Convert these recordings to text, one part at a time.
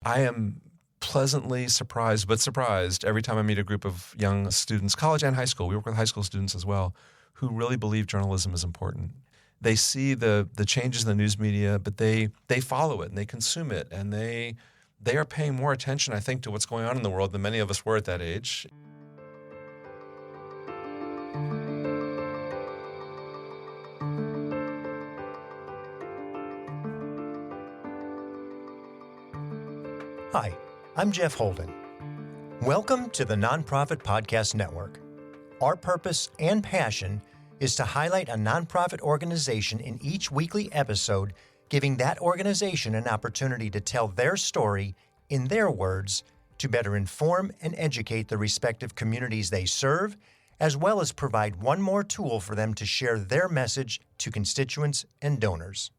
I am pleasantly surprised every time I meet a group of young students, college and high school. We work with high school students as well, who really believe journalism is important. They see the changes in the news media, but they follow it and they consume it, and they are paying more attention, I think, to what's going on in the world than many of us were at that age. Hi, I'm Jeff Holden. Welcome to the Nonprofit Podcast Network. Our purpose and passion is to highlight a nonprofit organization in each weekly episode, giving that organization an opportunity to tell their story in their words to better inform and educate the respective communities they serve, as well as provide one more tool for them to share their message to constituents and donors.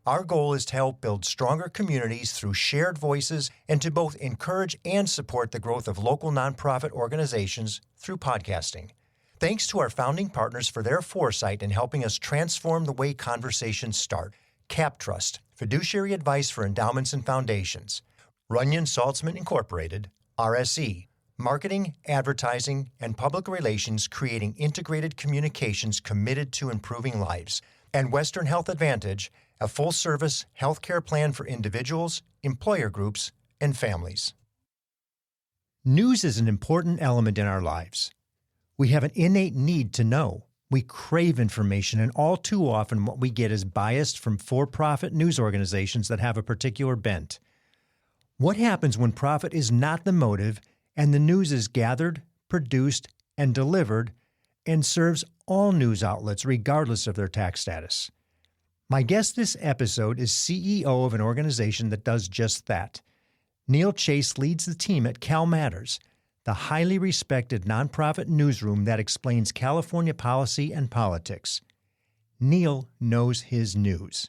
Our goal is to help build stronger communities through shared voices and to both encourage and support the growth of local nonprofit organizations through podcasting. Thanks to our founding partners for their foresight in helping us transform the way conversations start. CapTrust, fiduciary advice for endowments and foundations. Runyon Saltzman Incorporated, RSE, marketing, advertising, and public relations creating integrated communications committed to improving lives. And Western Health Advantage, a full-service healthcare plan for individuals, employer groups, and families. News is an important element in our lives. We have an innate need to know. We crave information, and all too often what we get is biased from for-profit news organizations that have a particular bent. What happens when profit is not the motive and the news is gathered, produced, and delivered and serves all news outlets regardless of their tax status? My guest this episode is CEO of an organization that does just that. Neil Chase leads the team at CalMatters, the highly respected nonprofit newsroom that explains California policy and politics. Neil knows his news.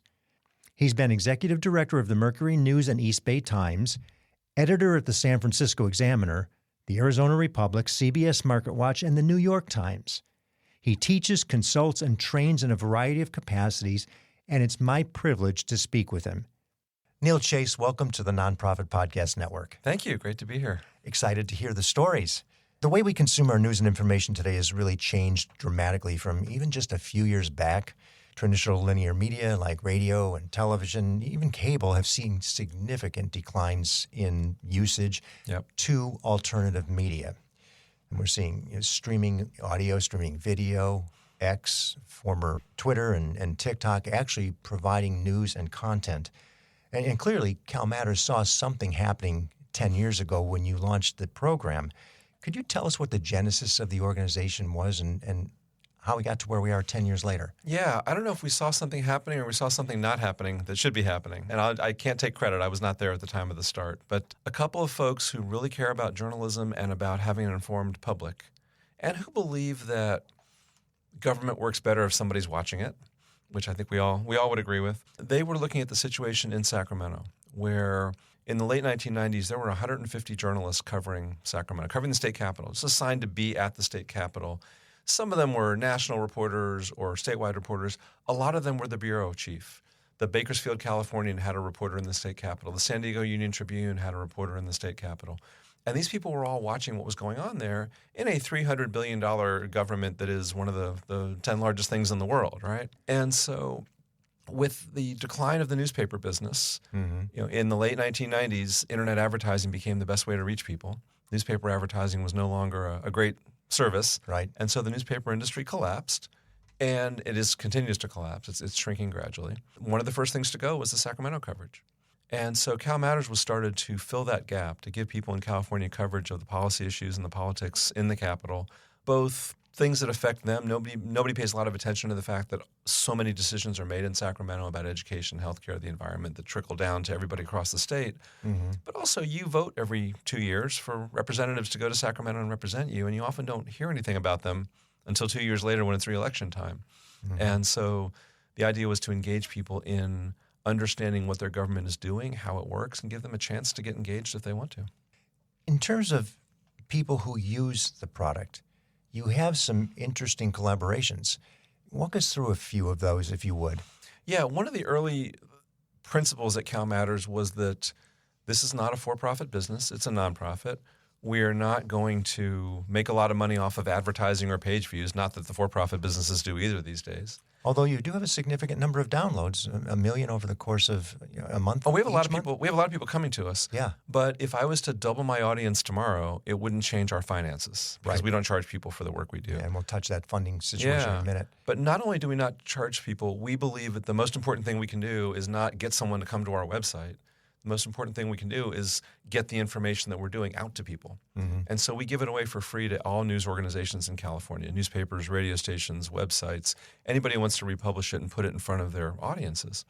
He's been executive director of the Mercury News and East Bay Times, editor at the San Francisco Examiner, the Arizona Republic, CBS MarketWatch, and the New York Times. He teaches, consults, and trains in a variety of capacities, and it's my privilege to speak with him. Neil Chase, welcome to the Nonprofit Podcast Network. Thank you. Great to be here. Excited to hear the stories. The way we consume our news and information today has really changed dramatically from even just a few years back. Traditional linear media like radio and television, even cable, have seen significant declines in usage to alternative media. And we're seeing streaming audio, streaming video, X, former Twitter and TikTok, actually providing news and content. And clearly, CalMatters saw something happening 10 years ago when you launched the program. Could you tell us what the genesis of the organization was and how we got to where we are 10 years later? Yeah, I don't know if we saw something happening or we saw something not happening that should be happening. And I can't take credit. I was not there at the time of the start. But a couple of folks who really care about journalism and about having an informed public and who believe that government works better if somebody's watching it, which I think we all would agree with. They were looking at the situation in Sacramento, where in the late 1990s, there were 150 journalists covering Sacramento, covering the state capitol. It's assigned to be at the state capitol. Some of them were national reporters or statewide reporters. A lot of them were the bureau chief. The Bakersfield Californian had a reporter in the state capitol. The San Diego Union Tribune had a reporter in the state capitol. And these people were all watching what was going on there in a $300 billion government that is one of the 10 largest things in the world, right? And so with the decline of the newspaper business, in the late 1990s, internet advertising became the best way to reach people. Newspaper advertising was no longer a great service. Right. And so the newspaper industry collapsed, and it continues to collapse. It's shrinking gradually. One of the first things to go was the Sacramento coverage. And so CalMatters was started to fill that gap, to give people in California coverage of the policy issues and the politics in the Capitol, both things that affect them. Nobody pays a lot of attention to the fact that so many decisions are made in Sacramento about education, healthcare, the environment that trickle down to everybody across the state. But also you vote every 2 years for representatives to go to Sacramento and represent you, and you often don't hear anything about them until 2 years later when it's re-election time. And so the idea was to engage people in understanding what their government is doing, how it works, and give them a chance to get engaged if they want to. In terms of people who use the product, you have some interesting collaborations. Walk us through a few of those, if you would. Yeah, one of the early principles at CalMatters was that This is not a for-profit business. It's a nonprofit. We are not going to make a lot of money off of advertising or page views, not that the for-profit businesses do either these days. Although you do have a significant number of downloads, 1 million over the course of a month. Oh, we have a lot of month? people. We have a lot of people coming to us. Yeah. But if I was to double my audience tomorrow, it wouldn't change our finances because Right. we don't charge people for the work we do. Yeah, and we'll touch that funding situation in a minute. But not only do we not charge people, we believe that the most important thing we can do is not get someone to come to our website. The most important thing we can do is get the information that we're doing out to people. Mm-hmm. And so we give it away for free to all news organizations in California, newspapers, radio stations, websites, anybody who wants to republish it and put it in front of their audiences.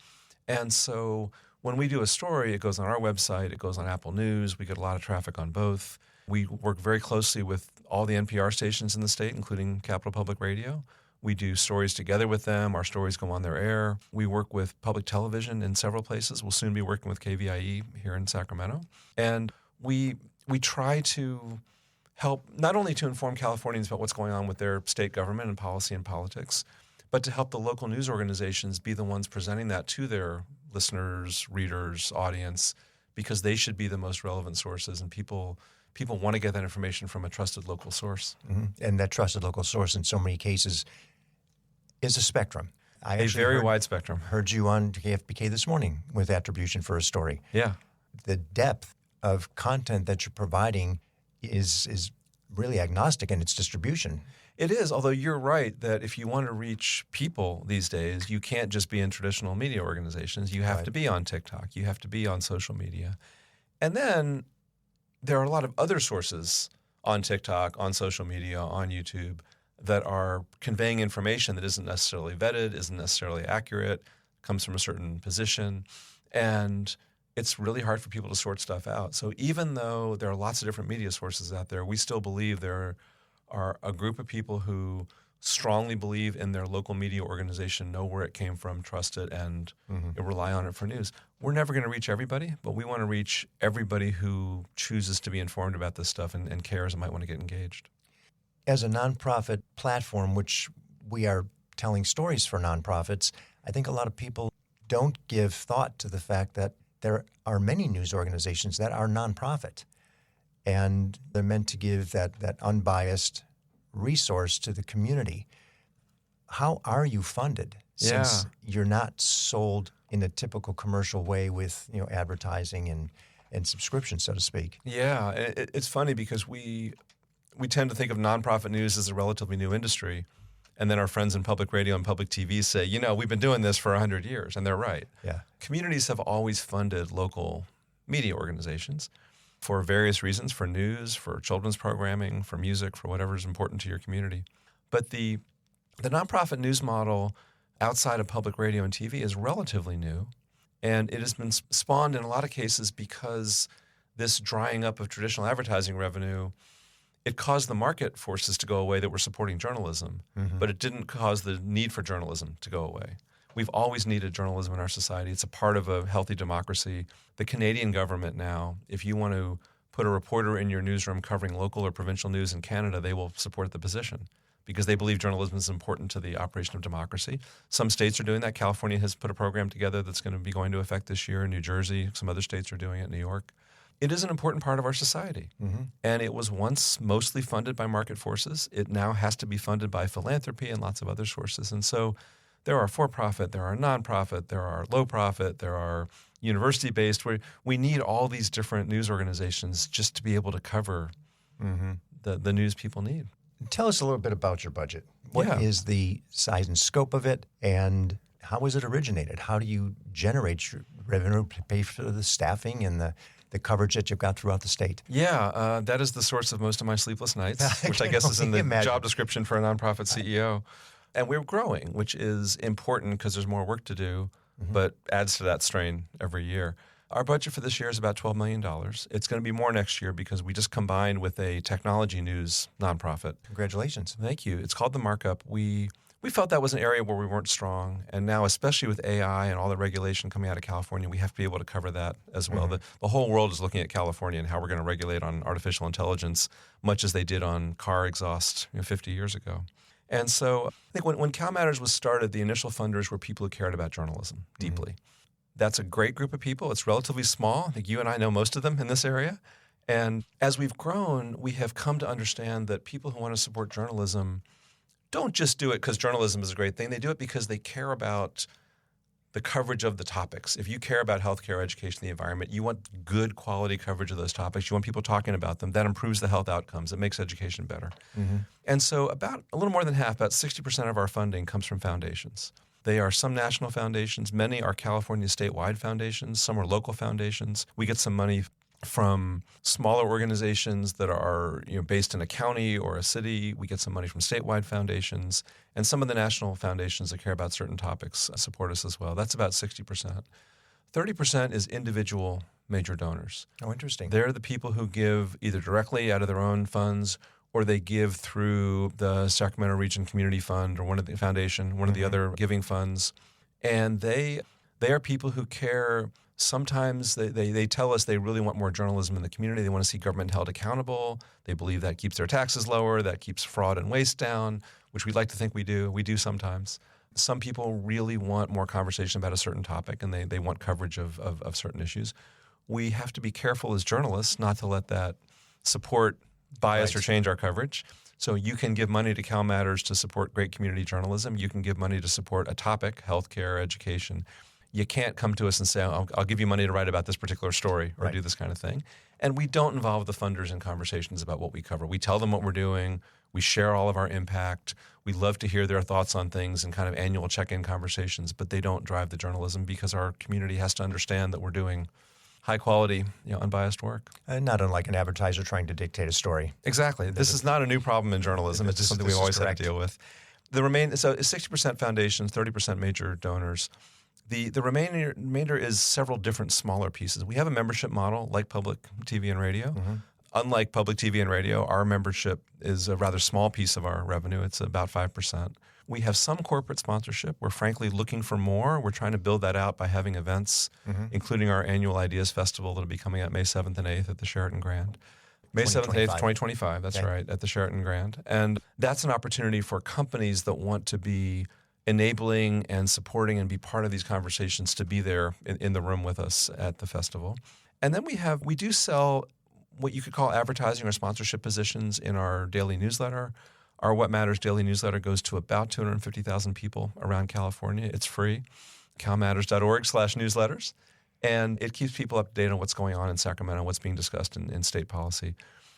And so when we do a story, it goes on our website, it goes on Apple News. We get a lot of traffic on both. We work very closely with all the NPR stations in the state, including Capital Public Radio. We do stories together with them. Our stories go on their air. We work with public television in several places. We'll soon be working with KVIE here in Sacramento. And we try to help not only to inform Californians about what's going on with their state government and policy and politics, but to help the local news organizations be the ones presenting that to their listeners, readers, audience, because they should be the most relevant sources, and people want to get that information from a trusted local source. Mm-hmm. And that trusted local source in so many cases is a spectrum. A very wide spectrum. Heard you on KFBK this morning with attribution for a story. Yeah. The depth of content that you're providing is really agnostic in its distribution. It is, although you're right that if you want to reach people these days, you can't just be in traditional media organizations. You have Right. to be on TikTok. You have to be on social media. And then there are a lot of other sources on TikTok, on social media, on YouTube that are conveying information that isn't necessarily vetted, isn't necessarily accurate, comes from a certain position. And it's really hard for people to sort stuff out. So even though there are lots of different media sources out there, we still believe there are a group of people who strongly believe in their local media organization, know where it came from, trust it, and rely on it for news. We're never going to reach everybody, but we want to reach everybody who chooses to be informed about this stuff and cares and might want to get engaged. As a nonprofit platform, which we are telling stories for nonprofits, I think a lot of people don't give thought to the fact that there are many news organizations that are nonprofit, and they're meant to give that unbiased resource to the community. How are you funded? Since you're not sold in a typical commercial way with advertising and subscription, so to speak. Yeah, it's funny because we tend to think of nonprofit news as a relatively new industry, and then our friends in public radio and public TV say, we've been doing this for 100 years, and they're right. Yeah. Communities have always funded local media organizations for various reasons, for news, for children's programming, for music, for whatever is important to your community. But the nonprofit news model outside of public radio and TV is relatively new, and it has been spawned in a lot of cases because this drying up of traditional advertising revenue, it caused the market forces to go away that were supporting journalism, but it didn't cause the need for journalism to go away. We've always needed journalism in our society. It's a part of a healthy democracy. The Canadian government now, if you want to put a reporter in your newsroom covering local or provincial news in Canada, they will support the position because they believe journalism is important to the operation of democracy. Some states are doing that. California has put a program together that's going to be going into effect this year. New Jersey, some other states are doing it, New York. It is an important part of our society. And it was once mostly funded by market forces. It now has to be funded by philanthropy and lots of other sources. And so there are for-profit, there are nonprofit, there are low-profit, there are university-based. We need all these different news organizations just to be able to cover the news people need. Tell us a little bit about your budget. What is the size and scope of it, and how was it originated? How do you generate your revenue to pay for the staffing and the coverage that you've got throughout the state? Yeah, that is the source of most of my sleepless nights, which I guess is in the job description for a nonprofit CEO. And we're growing, which is important because there's more work to do, but adds to that strain every year. Our budget for this year is about $12 million. It's going to be more next year because we just combined with a technology news nonprofit. Congratulations. Thank you. It's called The Markup. We felt that was an area where we weren't strong. And now, especially with AI and all the regulation coming out of California, we have to be able to cover that as well. The whole world is looking at California and how we're going to regulate on artificial intelligence, much as they did on car exhaust 50 years ago. And so I think when CalMatters was started, the initial funders were people who cared about journalism deeply. That's a great group of people. It's relatively small. I think you and I know most of them in this area. And as we've grown, we have come to understand that people who want to support journalism don't just do it because journalism is a great thing. They do it because they care about the coverage of the topics. If you care about healthcare, education, the environment, you want good quality coverage of those topics. You want people talking about them. That improves the health outcomes. It makes education better. And so about a little more than half, about 60% of our funding comes from foundations. They are some national foundations. Many are California statewide foundations. Some are local foundations. We get some money from smaller organizations that are based in a county or a city. We get some money from statewide foundations. And some of the national foundations that care about certain topics support us as well. That's about 60%. 30% is individual major donors. Oh, interesting. They're the people who give either directly out of their own funds or they give through the Sacramento Region Community Fund or one of the foundation, one of the other giving funds. And they are people who care. Sometimes they tell us they really want more journalism in the community. They want to see government held accountable. They believe that keeps their taxes lower, that keeps fraud and waste down, which we'd like to think we do. We do sometimes. Some people really want more conversation about a certain topic, and they want coverage of certain issues. We have to be careful as journalists not to let that support bias or change our coverage. So you can give money to CalMatters to support great community journalism. You can give money to support a topic, healthcare, education. You can't come to us and say, I'll give you money to write about this particular story or do this kind of thing. And we don't involve the funders in conversations about what we cover. We tell them what we're doing. We share all of our impact. We love to hear their thoughts on things and kind of annual check-in conversations, but they don't drive the journalism because our community has to understand that we're doing high-quality, unbiased work. Not unlike an advertiser trying to dictate a story. Exactly. This is not a new problem in journalism. It's just something we always had to deal with. So 60% foundations, 30% major donors. The remainder is several different smaller pieces. We have a membership model like public TV and radio. Unlike public TV and radio, our membership is a rather small piece of our revenue. It's about 5%. We have some corporate sponsorship. We're frankly looking for more. We're trying to build that out by having events, including our annual Ideas Festival that'll be coming out May 7th and 8th at the Sheraton Grand. May 7th and 8th, 2025, that's right, at the Sheraton Grand. And that's an opportunity for companies that want to be enabling and supporting and be part of these conversations to be there in the room with us at the festival. And then we do sell what you could call advertising or sponsorship positions in our daily newsletter. Our What Matters daily newsletter goes to about 250,000 people around California. It's free, calmatters.org/newsletters. And it keeps people up to date on what's going on in Sacramento, what's being discussed in state policy.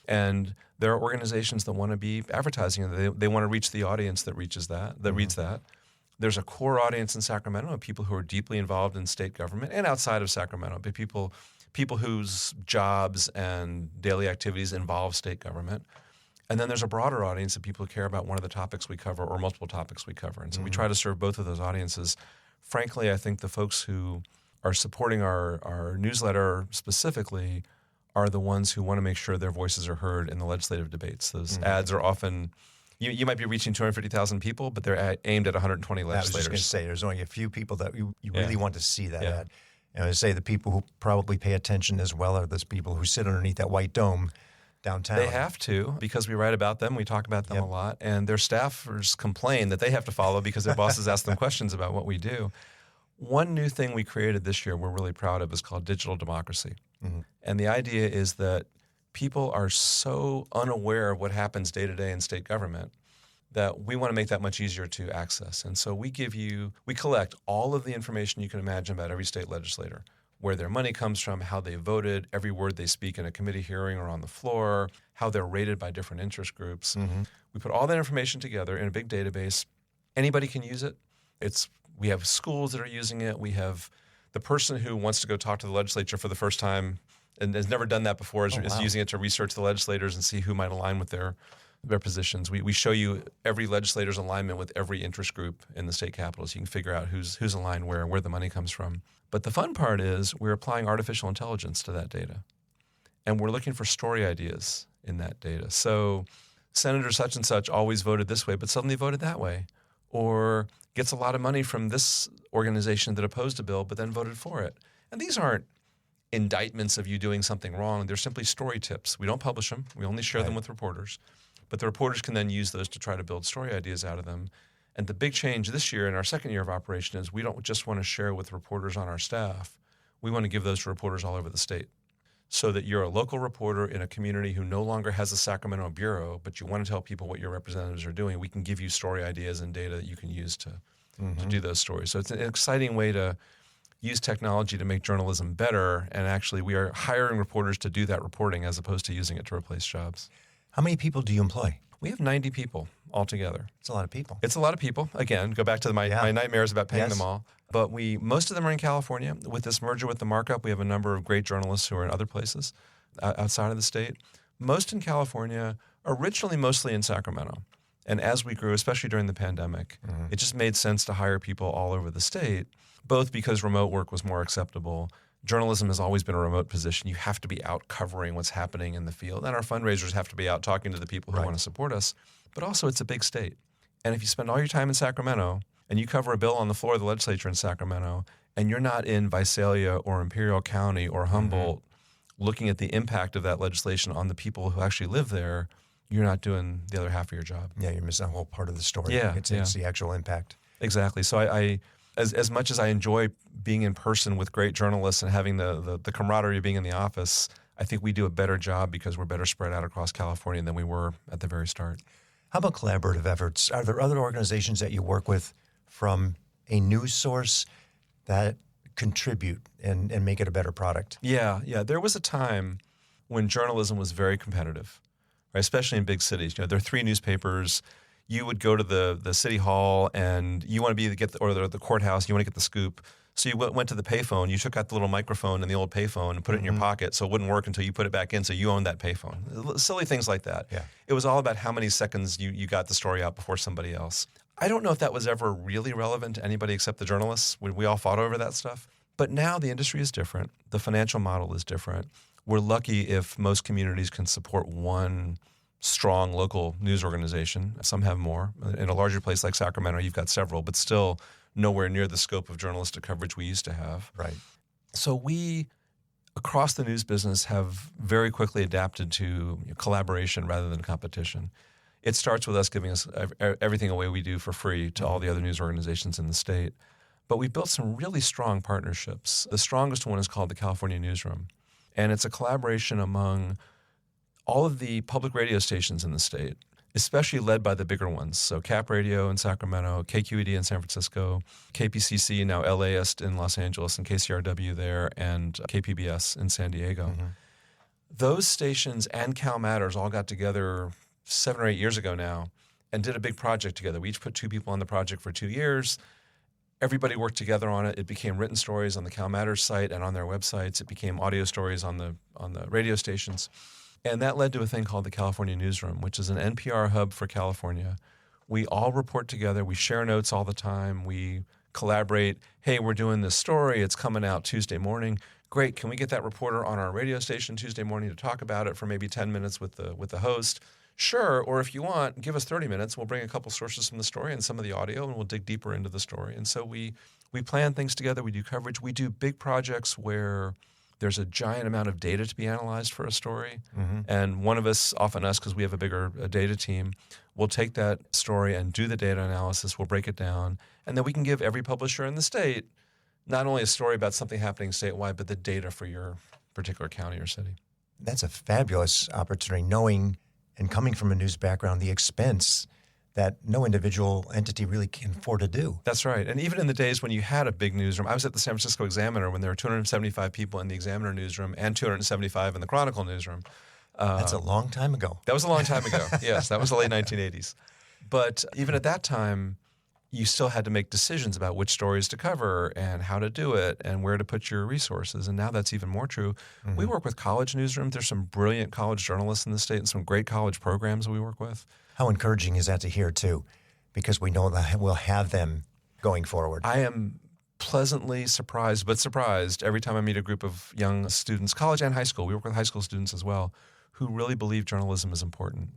And there are organizations that want to be advertising. They want to reach the audience that reads that. There's a core audience in Sacramento of people who are deeply involved in state government and outside of Sacramento, but people whose jobs and daily activities involve state government. And then there's a broader audience of people who care about one of the topics we cover or multiple topics we cover. And so we try to serve both of those audiences. Frankly, I think the folks who are supporting our newsletter specifically are the ones who want to make sure their voices are heard in the legislative debates. Those ads are often, you might be reaching 250,000 people, but they're aimed at 120 legislators. I was just going to say, there's only a few people that you really want to see that ad. And I would say the people who probably pay attention as well are those people who sit underneath that white dome downtown. They have to, because we write about them, we talk about them a lot, and their staffers complain that they have to follow because their bosses ask them questions about what we do. One new thing we created this year we're really proud of is called digital democracy. And the idea is that people are so unaware of what happens day to day in state government that we want to make that much easier to access. And so we collect all of the information you can imagine about every state legislator, where their money comes from, how they voted, every word they speak in a committee hearing or on the floor, how they're rated by different interest groups. We put all that information together in a big database. Anybody can use it. We have schools that are using it. We have the person who wants to go talk to the legislature for the first time and has never done that before is using it to research the legislators and see who might align with their positions. We show you every legislator's alignment with every interest group in the state capitol, so you can figure out who's aligned where the money comes from. But the fun part is we're applying artificial intelligence to that data. And we're looking for story ideas in that data. So Senator such and such always voted this way, but suddenly voted that way. Or gets a lot of money from this organization that opposed a bill, but then voted for it. And these aren't indictments of you doing something wrong. They're simply story tips. We don't publish them. We only share them with reporters. But the reporters can then use those to try to build story ideas out of them. And the big change this year in our second year of operation is we don't just want to share with reporters on our staff. We want to give those to reporters all over the state so that you're a local reporter in a community who no longer has a Sacramento bureau, but you want to tell people what your representatives are doing. We can give you story ideas and data that you can use to do those stories. So it's an exciting way to use technology to make journalism better. And actually, we are hiring reporters to do that reporting as opposed to using it to replace jobs. How many people do you employ? We have 90 people altogether. It's a lot of people. It's a lot of people. Again, go back to my nightmares about paying them all. But most of them are in California. With this merger with the markup, we have a number of great journalists who are in other places outside of the state. Most in California, originally mostly in Sacramento. And as we grew, especially during the pandemic, it just made sense to hire people all over the state, both because remote work was more acceptable. Journalism has always been a remote position. You have to be out covering what's happening in the field. And our fundraisers have to be out talking to the people who want to support us. But also, it's a big state. And if you spend all your time in Sacramento and you cover a bill on the floor of the legislature in Sacramento and you're not in Visalia or Imperial County or Humboldt looking at the impact of that legislation on the people who actually live there, you're not doing the other half of your job. Yeah, you're missing a whole part of the story. Yeah, It's the actual impact. Exactly. So I as much as I enjoy being in person with great journalists and having the camaraderie of being in the office, I think we do a better job because we're better spread out across California than we were at the very start. How about collaborative efforts? Are there other organizations that you work with from a news source that contribute and make it a better product? Yeah. There was a time when journalism was very competitive, right? Especially in big cities. There are 3 newspapers. You would go to the city hall and you want to be the courthouse. You want to get the scoop. So you went to the payphone. You took out the little microphone and the old payphone and put it in your pocket, so it wouldn't work until you put it back in. So you owned that payphone. Silly things like that. Yeah. It was all about how many seconds you got the story out before somebody else. I don't know if that was ever really relevant to anybody except the journalists. We all fought over that stuff. But now the industry is different. The financial model is different. We're lucky if most communities can support one strong local news organization. Some have more. In a larger place like Sacramento, you've got several, but still nowhere near the scope of journalistic coverage we used to have. Right. So we, across the news business, have very quickly adapted to collaboration rather than competition. It starts with us giving us everything away we do for free to all the other news organizations in the state. But we've built some really strong partnerships. The strongest one is called the California Newsroom. And it's a collaboration among all of the public radio stations in the state, especially led by the bigger ones. So Cap Radio in Sacramento, KQED in San Francisco, KPCC, now LAist in Los Angeles, and KCRW there, and KPBS in San Diego. Those stations and CalMatters all got together 7 or 8 years ago now and did a big project together. We each put 2 people on the project for 2 years. Everybody worked together on it. It became written stories on the CalMatters site and on their websites. It became audio stories on the radio stations. And that led to a thing called the California Newsroom, which is an NPR hub for California. We all report together. We share notes all the time. We collaborate. Hey, we're doing this story. It's coming out Tuesday morning. Great. Can we get that reporter on our radio station Tuesday morning to talk about it for maybe 10 minutes with the host? Sure. Or if you want, give us 30 minutes. We'll bring a couple sources from the story and some of the audio, and we'll dig deeper into the story. And so we plan things together. We do coverage. We do big projects where there's a giant amount of data to be analyzed for a story. And one of us, often us because we have a bigger data team, will take that story and do the data analysis. We'll break it down. And then we can give every publisher in the state not only a story about something happening statewide, but the data for your particular county or city. That's a fabulous opportunity, knowing and coming from a news background, the expense that no individual entity really can afford to do. That's right. And even in the days when you had a big newsroom, I was at the San Francisco Examiner when there were 275 people in the Examiner newsroom and 275 in the Chronicle newsroom. That's a long time ago. That was a long time ago. Yes, that was the late 1980s. But even at that time, you still had to make decisions about which stories to cover and how to do it and where to put your resources. And now that's even more true. We work with college newsrooms. There's some brilliant college journalists in the state and some great college programs we work with. How encouraging is that to hear, too? Because we know that we'll have them going forward. I am pleasantly surprised every time I meet a group of young students, college and high school. We work with high school students as well, who really believe journalism is important.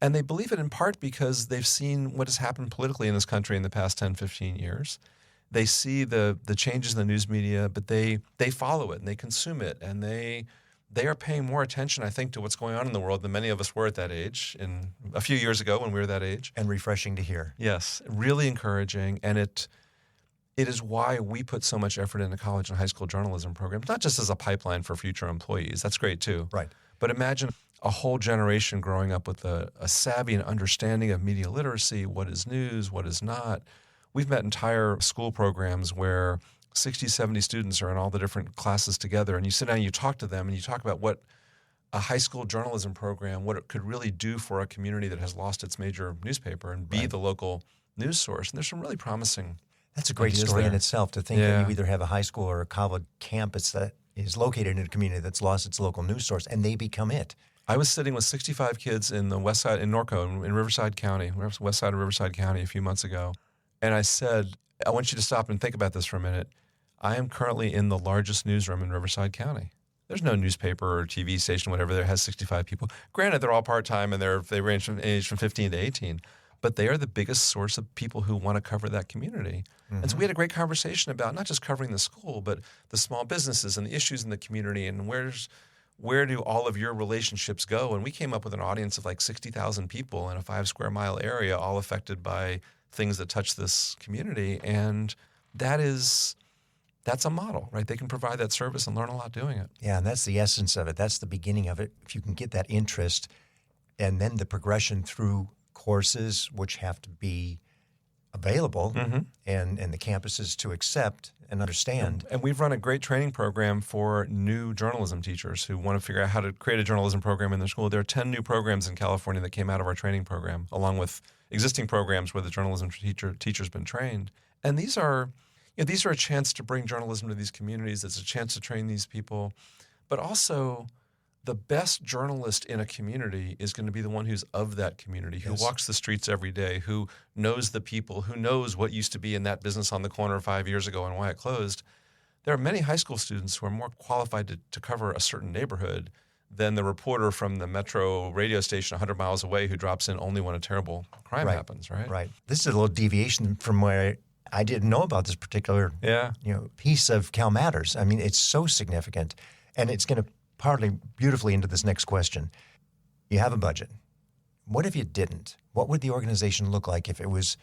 And they believe it in part because they've seen what has happened politically in this country in the past 10, 15 years. They see the changes in the news media, but they follow it and they consume it and they they are paying more attention, I think, to what's going on in the world than many of us were at that age, a few years ago when we were that age. And refreshing to hear. Yes, really encouraging. And it is why we put so much effort into college and high school journalism programs, not just as a pipeline for future employees. That's great too. Right. But imagine a whole generation growing up with a savvy and understanding of media literacy, what is news, what is not. We've met entire school programs where 60, 70 students are in all the different classes together, and you sit down and you talk to them and you talk about what a high school journalism program, what it could really do for a community that has lost its major newspaper and be the local news source. And there's some really promising That's a great ideas story there. in itself, to think that you either have a high school or a college campus that is located in a community that's lost its local news source, and they become it. I was sitting with 65 kids in the west side, in Norco, in Riverside County, west side of Riverside County a few months ago. And I said, I want you to stop and think about this for a minute. I am currently in the largest newsroom in Riverside County. There's no newspaper or TV station, whatever, that has 65 people. Granted, they're all part-time and they range from age from 15 to 18. But they are the biggest source of people who want to cover that community. Mm-hmm. And so we had a great conversation about not just covering the school, but the small businesses and the issues in the community and where do all of your relationships go? And we came up with an audience of like 60,000 people in a 5 square mile area, all affected by things that touch this community. And that's a model, right? They can provide that service and learn a lot doing it. Yeah, and that's the essence of it. That's the beginning of it. If you can get that interest and then the progression through courses, which have to be available and the campuses to accept and understand. And we've run a great training program for new journalism teachers who want to figure out how to create a journalism program in their school. There are 10 new programs in California that came out of our training program, along with existing programs where the journalism teacher's been trained. And these are a chance to bring journalism to these communities. It's a chance to train these people. But also, the best journalist in a community is going to be the one who's of that community, who walks the streets every day, who knows the people, who knows what used to be in that business on the corner 5 years ago and why it closed. There are many high school students who are more qualified to cover a certain neighborhood than the reporter from the metro radio station 100 miles away who drops in only when a terrible crime happens, right? Right. This is a little deviation from where I didn't know about this particular piece of CalMatters. I mean, it's so significant, and it's going to partly beautifully into this next question. You have a budget. What if you didn't? What would the organization look like if it was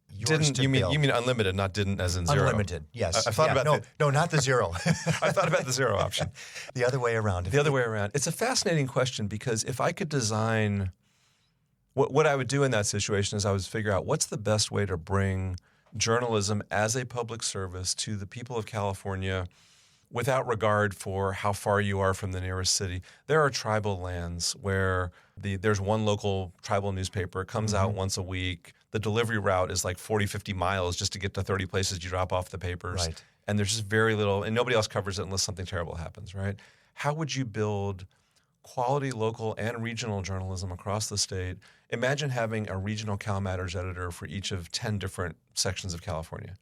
yours to build? You mean unlimited, not didn't as in zero? Unlimited, yes. I thought about no, not the zero. I thought about the zero option. The other way around. The other way around. It's a fascinating question because if I could design what I would do in that situation is I would figure out what's the best way to bring journalism as a public service to the people of California without regard for how far you are from the nearest city. There are tribal lands where there's one local tribal newspaper. It comes out once a week. The delivery route is like 40, 50 miles just to get to 30 places you drop off the papers. Right. And there's just very little, and nobody else covers it unless something terrible happens, right? How would you build quality local and regional journalism across the state? Imagine having a regional CalMatters editor for each of 10 different sections of California.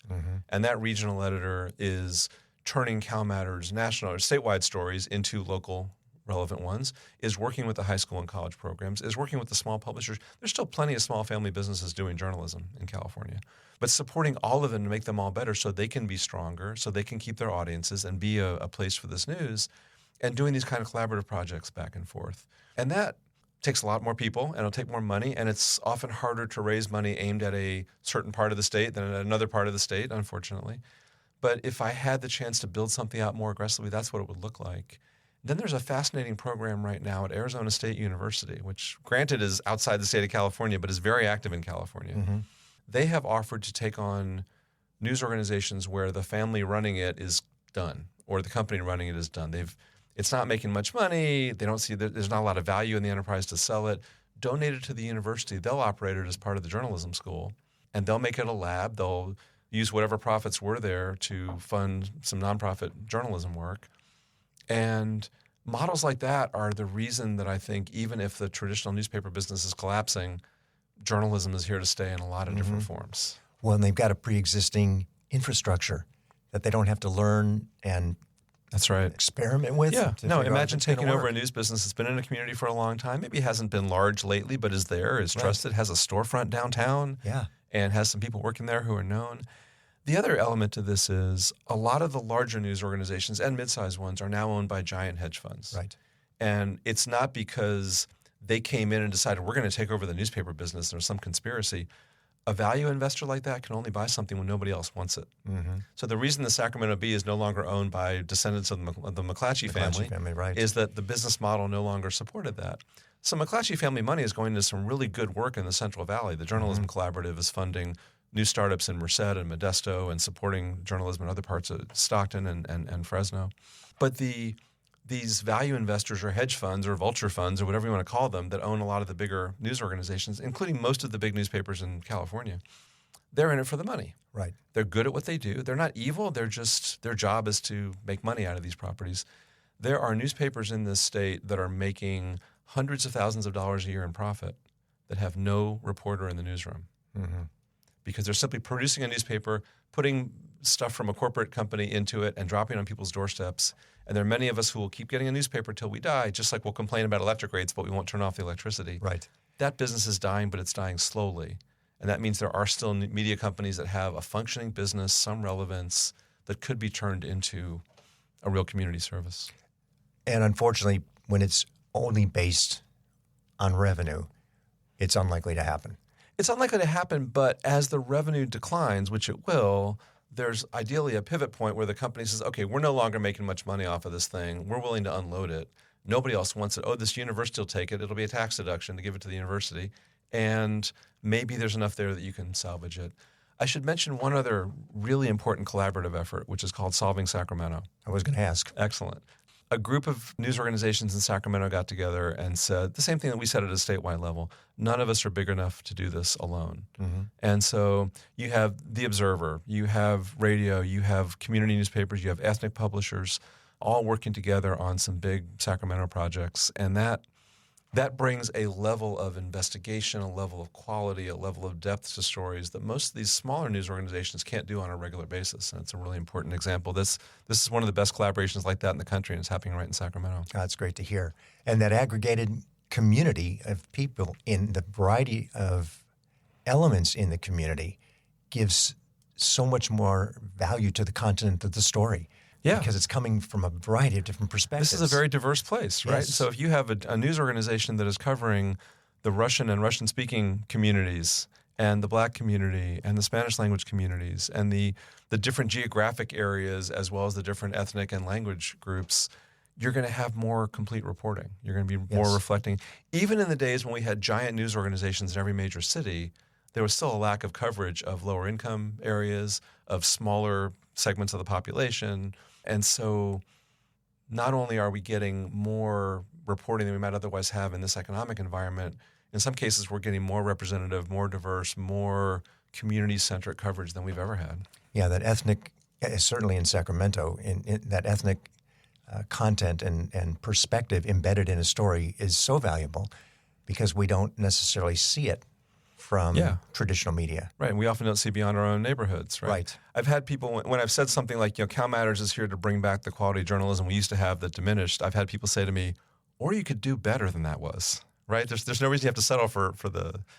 And that regional editor is turning CalMatters national or statewide stories into local relevant ones, is working with the high school and college programs, is working with the small publishers. There's still plenty of small family businesses doing journalism in California, but supporting all of them to make them all better so they can be stronger, so they can keep their audiences and be a place for this news, and doing these kind of collaborative projects back and forth. And that takes a lot more people, and it'll take more money, and it's often harder to raise money aimed at a certain part of the state than at another part of the state, unfortunately. But if I had the chance to build something out more aggressively, that's what it would look like. Then there's a fascinating program right now at Arizona State University, which granted is outside the state of California, but is very active in California. They have offered to take on news organizations where the family running it is done, or the company running it is done. It's not making much money. They don't see that there's not a lot of value in the enterprise to sell it. Donate it to the university. They'll operate it as part of the journalism school, and they'll make it a lab. They'll use whatever profits were there to fund some nonprofit journalism work. And models like that are the reason that I think even if the traditional newspaper business is collapsing, journalism is here to stay in a lot of different forms. Well, and they've got a pre-existing infrastructure that they don't have to learn and that's right. experiment with. Yeah. to No, figure out imagine if it's gonna taking over work. a news business that's been in a community for a long time. Maybe hasn't been large lately, but is there, is trusted, has a storefront downtown, Yeah. and has some people working there who are known. The other element to this is a lot of the larger news organizations and mid-sized ones are now owned by giant hedge funds. Right. And it's not because they came in and decided we're going to take over the newspaper business. There's some conspiracy. A value investor like that can only buy something when nobody else wants it. Mm-hmm. So the reason the Sacramento Bee is no longer owned by descendants of the McClatchy family right. is that the business model no longer supported that. So McClatchy family money is going into some really good work in the Central Valley. The Journalism Collaborative is funding new startups in Merced and Modesto and supporting journalism in other parts of Stockton and Fresno. But these value investors or hedge funds or vulture funds or whatever you want to call them that own a lot of the bigger news organizations, including most of the big newspapers in California, they're in it for the money. Right. They're good at what they do. They're not evil. They're just, their job is to make money out of these properties. There are newspapers in this state that are making hundreds of thousands of dollars a year in profit that have no reporter in the newsroom. Mm-hmm. Because they're simply producing a newspaper, putting stuff from a corporate company into it and dropping it on people's doorsteps. And there are many of us who will keep getting a newspaper till we die, just like we'll complain about electric rates, but we won't turn off the electricity. Right. That business is dying, but it's dying slowly. And that means there are still media companies that have a functioning business, some relevance, that could be turned into a real community service. And unfortunately, when it's only based on revenue, it's unlikely to happen. It's unlikely to happen, but as the revenue declines, which it will, there's ideally a pivot point where the company says, okay, we're no longer making much money off of this thing. We're willing to unload it. Nobody else wants it. Oh, this university will take it. It'll be a tax deduction to give it to the university. And maybe there's enough there that you can salvage it. I should mention one other really important collaborative effort, which is called Solving Sacramento. I was going to ask. Excellent. A group of news organizations in Sacramento got together and said the same thing that we said at a statewide level. None of us are big enough to do this alone. Mm-hmm. And so you have The Observer, you have radio, you have community newspapers, you have ethnic publishers, all working together on some big Sacramento projects. And that brings a level of investigation, a level of quality, a level of depth to stories that most of these smaller news organizations can't do on a regular basis. And it's a really important example. This is one of the best collaborations like that in the country, and it's happening right in Sacramento. That's great to hear. And that aggregated community of people in the variety of elements in the community gives so much more value to the content of the story. Yeah. Because it's coming from a variety of different perspectives. This is a very diverse place, right? Yes. So if you have a news organization that is covering the Russian and Russian-speaking communities and the Black community and the Spanish language communities and the different geographic areas as well as the different ethnic and language groups, you're going to have more complete reporting. You're going to be more reflecting. Even in the days when we had giant news organizations in every major city, there was still a lack of coverage of lower income areas, of smaller segments of the population. And so not only are we getting more reporting than we might otherwise have in this economic environment, in some cases we're getting more representative, more diverse, more community-centric coverage than we've ever had. Yeah, that ethnic, certainly in Sacramento, in that ethnic content and perspective embedded in a story is so valuable because we don't necessarily see it from traditional media. Right, and we often don't see beyond our own neighborhoods, right? Right. I've had people, when I've said something like, CalMatters is here to bring back the quality of journalism we used to have that diminished, I've had people say to me, or you could do better than that was, right? There's no reason you have to settle for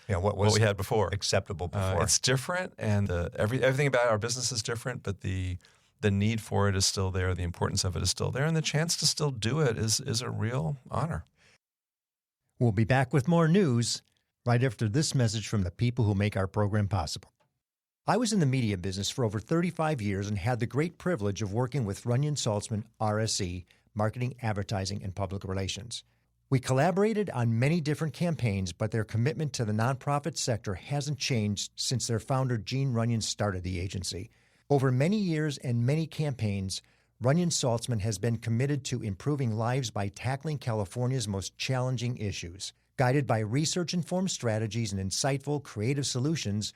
what we had before. Acceptable before. It's different, and everything about our business is different, but the need for it is still there, the importance of it is still there, and the chance to still do it is a real honor. We'll be back with more news right after this message from the people who make our program possible. I was in the media business for over 35 years and had the great privilege of working with Runyon Saltzman, RSE, Marketing, Advertising, and Public Relations. We collaborated on many different campaigns, but their commitment to the nonprofit sector hasn't changed since their founder, Gene Runyon, started the agency. Over many years and many campaigns, Runyon Saltzman has been committed to improving lives by tackling California's most challenging issues. Guided by research-informed strategies and insightful, creative solutions,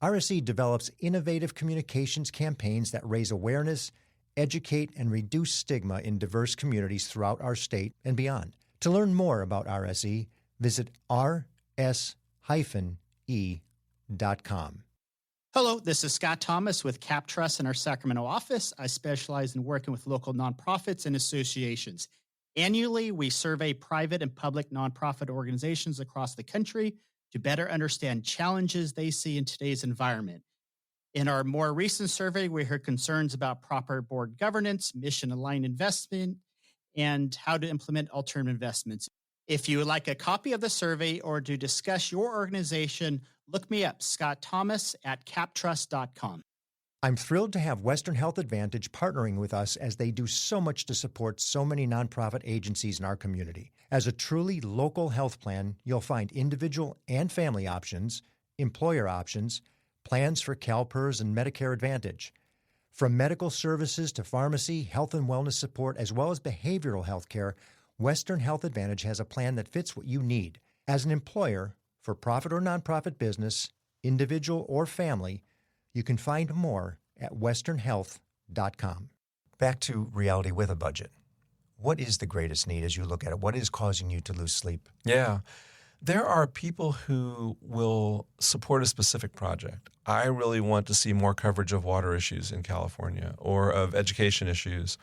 RSE develops innovative communications campaigns that raise awareness, educate, and reduce stigma in diverse communities throughout our state and beyond. To learn more about RSE, visit rs-e.com. Hello, this is Scott Thomas with Cap Trust in our Sacramento office. I specialize in working with local nonprofits and associations. Annually, we survey private and public nonprofit organizations across the country to better understand challenges they see in today's environment. In our more recent survey, we heard concerns about proper board governance, mission-aligned investment, and how to implement alternative investments. If you would like a copy of the survey or to discuss your organization, look me up, Scott Thomas at captrust.com. I'm thrilled to have Western Health Advantage partnering with us as they do so much to support so many nonprofit agencies in our community. As a truly local health plan, you'll find individual and family options, employer options, plans for CalPERS and Medicare Advantage. From medical services to pharmacy, health and wellness support, as well as behavioral health care, Western Health Advantage has a plan that fits what you need. As an employer, for profit or nonprofit business, individual or family, you can find more at westernhealth.com. Back to reality with a budget. What is the greatest need as you look at it? What is causing you to lose sleep? Yeah. There are people who will support a specific project. I really want to see more coverage of water issues in California or of education issues.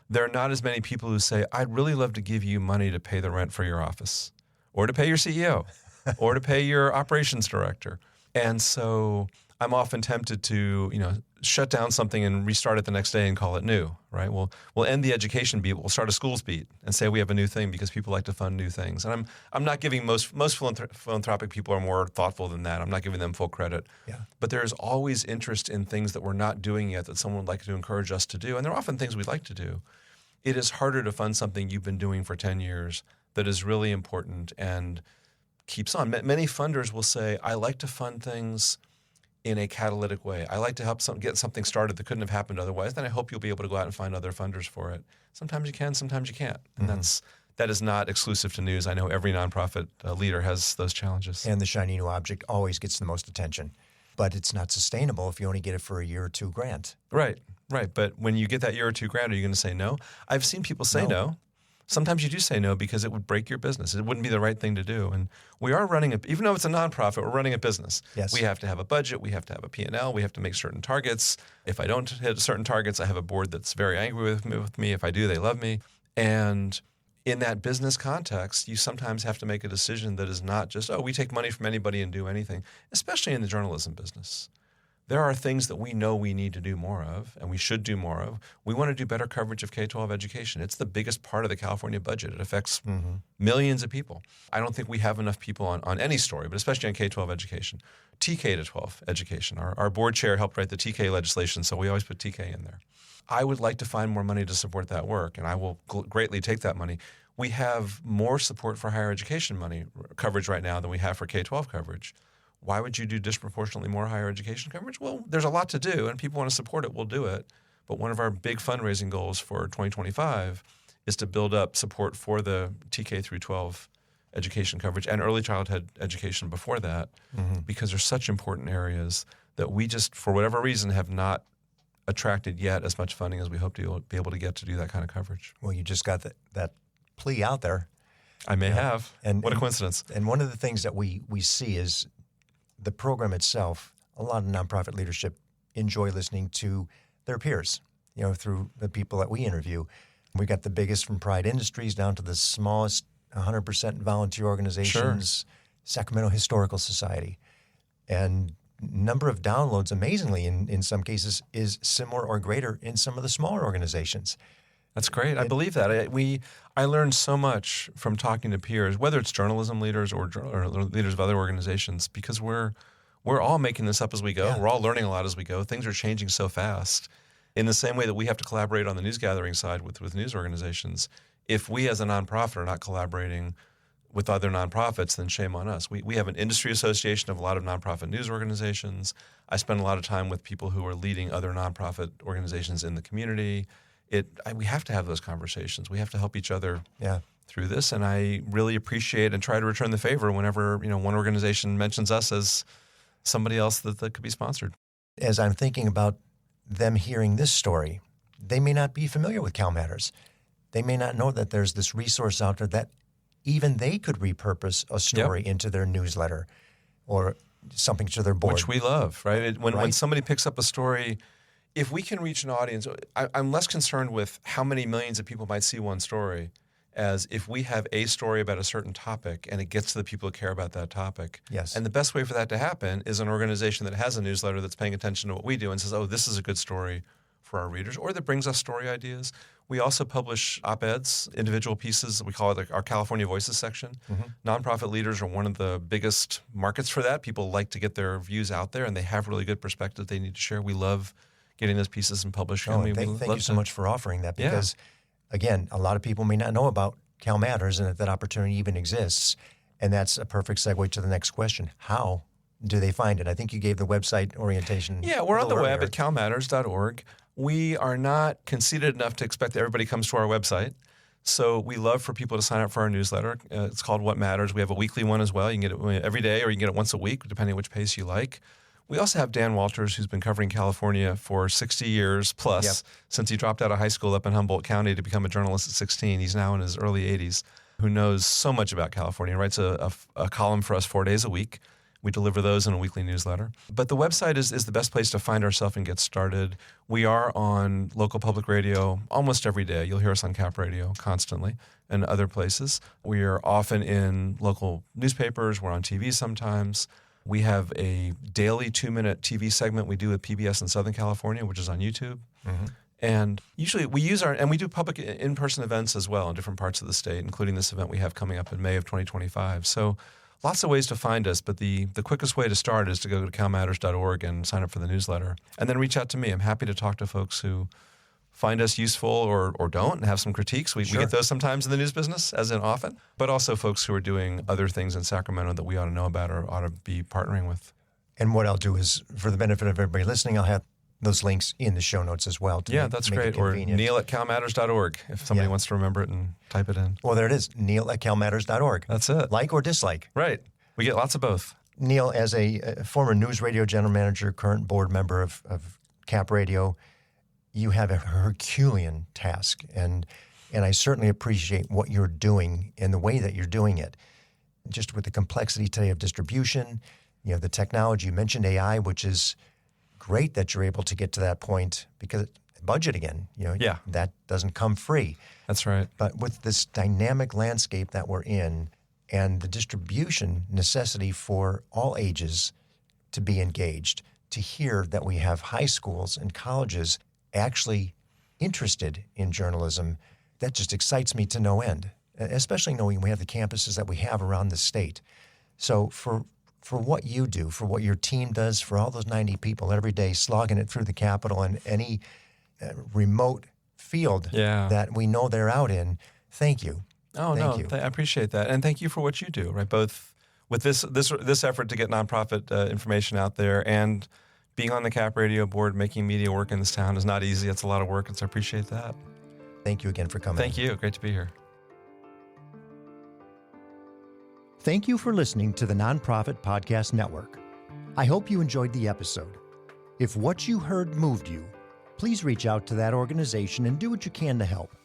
There are not as many people who say, I'd really love to give you money to pay the rent for your office or to pay your CEO or to pay your operations director. And so I'm often tempted to, shut down something and restart it the next day and call it new, right? We'll end the education beat. We'll start a schools beat and say we have a new thing because people like to fund new things. And I'm not giving most philanthropic people are more thoughtful than that. I'm not giving them full credit. Yeah. But there's always interest in things that we're not doing yet that someone would like to encourage us to do. And they're often things we'd like to do. It is harder to fund something you've been doing for 10 years that is really important and keeps on. Many funders will say, I like to fund things in a catalytic way. I like to help get something started that couldn't have happened otherwise. Then I hope you'll be able to go out and find other funders for it. Sometimes you can, sometimes you can't. And that is not exclusive to news. I know every nonprofit leader has those challenges. And the shiny new object always gets the most attention. But it's not sustainable if you only get it for a year or two grant. Right. But when you get that year or two grant, are you going to say no? I've seen people say no. Sometimes you do say no because it would break your business. It wouldn't be the right thing to do. And we are running even though it's a nonprofit, we're running a business. Yes. We have to have a budget. We have to have a P&L. We have to make certain targets. If I don't hit certain targets, I have a board that's very angry with me. If I do, they love me. And in that business context, you sometimes have to make a decision that is not just, we take money from anybody and do anything, especially in the journalism business. There are things that we know we need to do more of and we should do more of. We want to do better coverage of K-12 education. It's the biggest part of the California budget. It affects millions of people. I don't think we have enough people on any story, but especially on K-12 education. TK-12 education. Our board chair helped write the TK legislation, so we always put TK in there. I would like to find more money to support that work, and I will greatly take that money. We have more support for higher education money coverage right now than we have for K-12 coverage. Why would you do disproportionately more higher education coverage? Well, there's a lot to do, and people want to support it, we'll do it. But one of our big fundraising goals for 2025 is to build up support for the TK through 12 education coverage and early childhood education before that, because they're such important areas that we just, for whatever reason, have not attracted yet as much funding as we hope to be able to get to do that kind of coverage. Well, you just got that plea out there. I may have. And what a coincidence. And one of the things that we see is the program itself. A lot of nonprofit leadership enjoy listening to their peers, through the people that we interview. We got the biggest from Pride Industries down to the smallest 100% volunteer organizations, Sacramento Historical Society. And number of downloads, amazingly, in some cases, is similar or greater in some of the smaller organizations. That's great. I believe that. I learned so much from talking to peers, whether it's journalism leaders or leaders of other organizations, because we're all making this up as we go. Yeah. We're all learning a lot as we go. Things are changing so fast. In the same way that we have to collaborate on the news gathering side with news organizations, if we as a nonprofit are not collaborating with other nonprofits, then shame on us. We have an industry association of a lot of nonprofit news organizations. I spend a lot of time with people who are leading other nonprofit organizations in the community. We have to have those conversations. We have to help each other through this, and I really appreciate and try to return the favor whenever one organization mentions us as somebody else that could be sponsored. As I'm thinking about them hearing this story, they may not be familiar with CalMatters. They may not know that there's this resource out there that even they could repurpose a story into their newsletter or something to their board. Which we love, right? When somebody picks up a story, if we can reach an audience, I'm less concerned with how many millions of people might see one story. as if we have a story about a certain topic and it gets to the people who care about that topic. Yes. And the best way for that to happen is an organization that has a newsletter that's paying attention to what we do and says, oh, this is a good story for our readers, or that brings us story ideas. We also publish op-eds, individual pieces. We call it our California Voices section. Nonprofit leaders are one of the biggest markets for that. People like to get their views out there, and they have really good perspective they need to share. We love getting those pieces and publishing them. Thank you so much for offering that because, again, a lot of people may not know about CalMatters and that opportunity even exists. And that's a perfect segue to the next question. How do they find it? I think you gave the website orientation. Yeah, we're on the web earlier. at calmatters.org. We are not conceited enough to expect that everybody comes to our website. So we love for people to sign up for our newsletter. It's called What Matters. We have a weekly one as well. You can get it every day or you can get it once a week, depending on which pace you like. We also have Dan Walters, who's been covering California for 60 years plus, since he dropped out of high school up in Humboldt County to become a journalist at 16. He's now in his early 80s, who knows so much about California, writes a column for us 4 days a week. We deliver those in a weekly newsletter. But the website is the best place to find ourselves and get started. We are on local public radio almost every day. You'll hear us on Cap Radio constantly and other places. We are often in local newspapers. We're on TV sometimes. We have a daily 2-minute TV segment we do with PBS in Southern California, which is on YouTube. And usually we use and we do public in-person events as well in different parts of the state, including this event we have coming up in May of 2025. So lots of ways to find us, but the quickest way to start is to go to calmatters.org and sign up for the newsletter. And then reach out to me. I'm happy to talk to folks who find us useful or don't and have some critiques. We get those sometimes in the news business, as in often, but also folks who are doing other things in Sacramento that we ought to know about or ought to be partnering with. And what I'll do is, for the benefit of everybody listening, I'll have those links in the show notes as well. That's great. Or Neil@calmatters.org if somebody wants to remember it and type it in. Well, there it is, Neil@calmatters.org. That's it. Like or dislike. Right. We get lots of both. Neil, as a former news radio general manager, current board member of Cap Radio, you have a Herculean task, and I certainly appreciate what you're doing and the way that you're doing it. Just with the complexity today of distribution, the technology, you mentioned AI, which is great that you're able to get to that point because budget again, that doesn't come free. That's right. But with this dynamic landscape that we're in and the distribution necessity for all ages to be engaged, to hear that we have high schools and colleges actually interested in journalism, that just excites me to no end, especially knowing we have the campuses that we have around the state. So for what you do, for what your team does, for all those 90 people every day slogging it through the Capitol and any remote field that we know they're out in, thank you. Oh, thank you. I appreciate that. And thank you for what you do, right? Both with this effort to get nonprofit information out there and being on the Cap Radio board, making media work in this town is not easy. It's a lot of work, and so I appreciate that. Thank you again for coming. Thank you. Great to be here. Thank you for listening to the Nonprofit Podcast Network. I hope you enjoyed the episode. If what you heard moved you, please reach out to that organization and do what you can to help.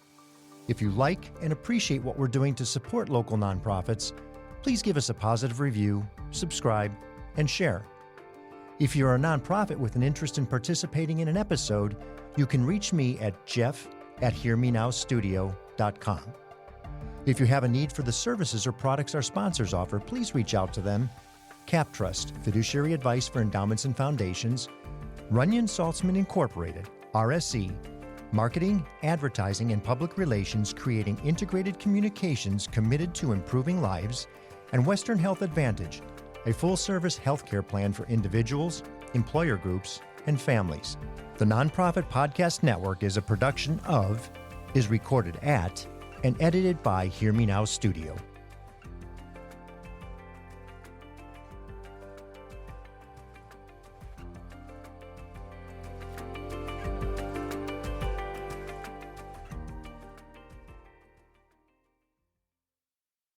If you like and appreciate what we're doing to support local nonprofits, please give us a positive review, subscribe, and share. If you're a nonprofit with an interest in participating in an episode, you can reach me at jeff@hearmenowstudio.com. If you have a need for the services or products our sponsors offer, please reach out to them. Cap Trust, fiduciary advice for endowments and foundations. Runyon Saltzman Incorporated, RSC, marketing, advertising, and public relations, creating integrated communications committed to improving lives. And Western Health Advantage, a full-service healthcare plan for individuals, employer groups, and families. The Nonprofit Podcast Network is a production of, is recorded at, and edited by Hear Me Now Studio.